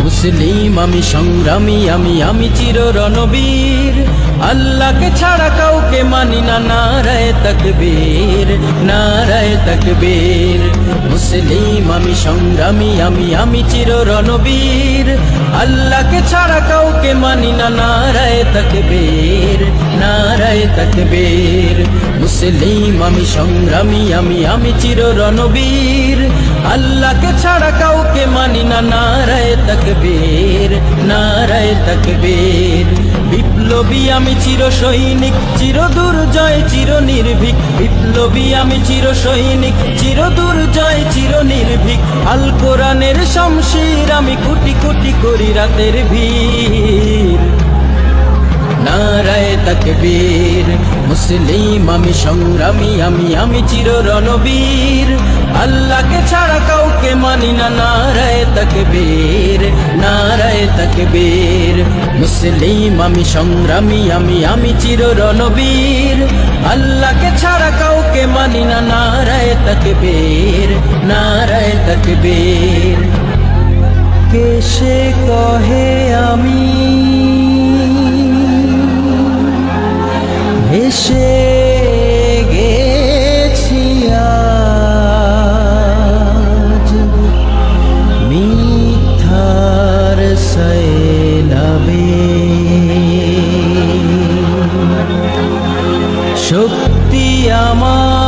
মুসলিম আমি সংগ্রামী, আমি চির রণবীর। আল্লাহকে ছাড়া কাউকে মানি না, নারায়ে তাকবীর, নারায়ে তাকবীর। মুসলিম আমি সংগ্রামী, আমি চির রণবীর। আল্লাহকে ছাড়া কাউকে মানি না, নারায়ে তাকবীর, নারায়ে তাকবীর। মুসলিম আমি সংগ্রামী, আমি চির রণবীর। আল্লাহকে ছাড়া কাউকে মানি না, নারায়ে তাকবীর, নারায়ে তাকবীর। বিপ্লবী আমি চির সৈনিক, চির দুর্জয় চির নির্ভীক। বিপ্লবী আমি চির সৈনিক, চির দুর্জয় চির নির্ভীক। আল কোরআনের শমশির আমি কোটি কোটি করি রাতের ভিড়, নারায়ে তাকবীর। মুসলিম আমি সংগ্রামী, আমি চির রণবীর। আল্লাহকে ছাড়া কাউকে মানি না, নারায়ে তাকবীর, নারায়ে তাকবীর। মুসলিম আমি সংগ্রামী, আমি চির রণবীর। আল্লাহকে ছাড়া কাউকে মানি না, নারায়ে তাকবীর, নারায়ে তাকবীর। কে সে কহে আমি ভেসে গেছি আজ মিথ্যার সৈলাবে। শক্তি আমার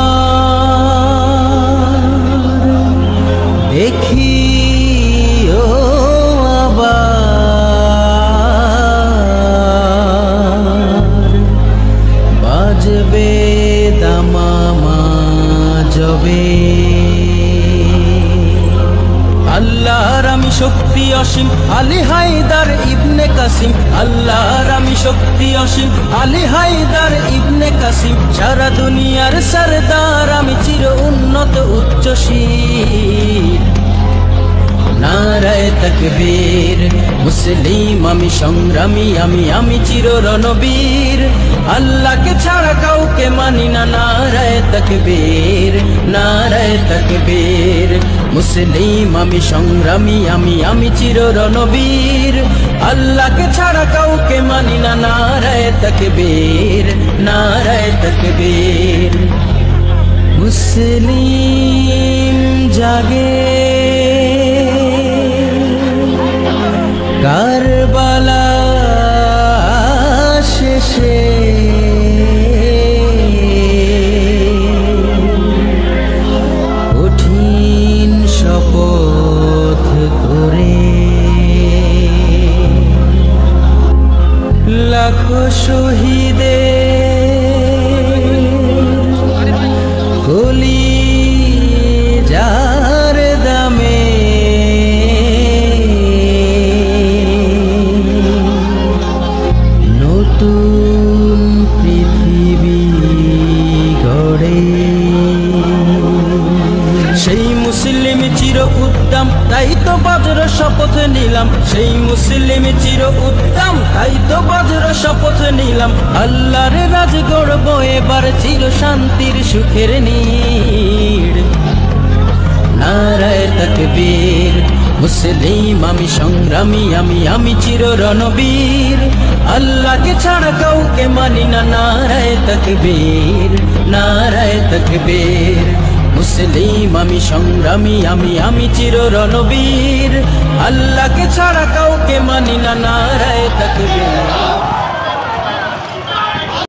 দেখিও আবার, বাজবে দামামা জবে। আল্লাহর আমি শক্তি অসীম, আলী হায়দার ইবনে কাসিম। আল্লাহর আমি শক্তি অসীম, আলী হায়দার ইবনে কাসিম। সারা দুনিয়ার সরদার আমি চির উন্নত উচ্চশীল, নারায়ে তাকবীর। মুসলিম আমি সংগ্রামী, আমি চির রণবীর। আল্লাহকে ছাড়া কাউকে মানি না, নারায়ে তাকবীর, নারায়ে তাকবীর। মুসলিম আমি সংগ্রামী, আমি চির রণবীর। আল্লাহকে ছাড়া কাউকে মানি না, নারায়ে তাকবীর, নারায়ে তাকবীর। মুসলিম জাগে কারবালা শেষে, কঠিন শপথ করে। লাখো শহীদের কলিজার দামে নতুন পৃথিবী গড়ে। সেই মুসলিম চির উদ্দাম, তাই তো বজ্র শপথ নিলাম। সেই মুসলিম চির উদ্দাম, তাই তো বজ্র শপথ নিলাম। আল্লাহর রাজ গড়ব এবার চির শান্তির সুখের নীড়, নারায়ে তাকবীর। মুসলিম আমি সংগ্রামী, আমি চির রণবীর। আল্লাহকে ছাড়া কাউকে মানি না, নারায়ে তাকবীর, নারায়ে তাকবীর। মুসলিম আমি সংগ্রামী, আমি চির রণবীর। আল্লাহকে ছাড়া কাউকে মানি না, নারায়ে তাকবীর।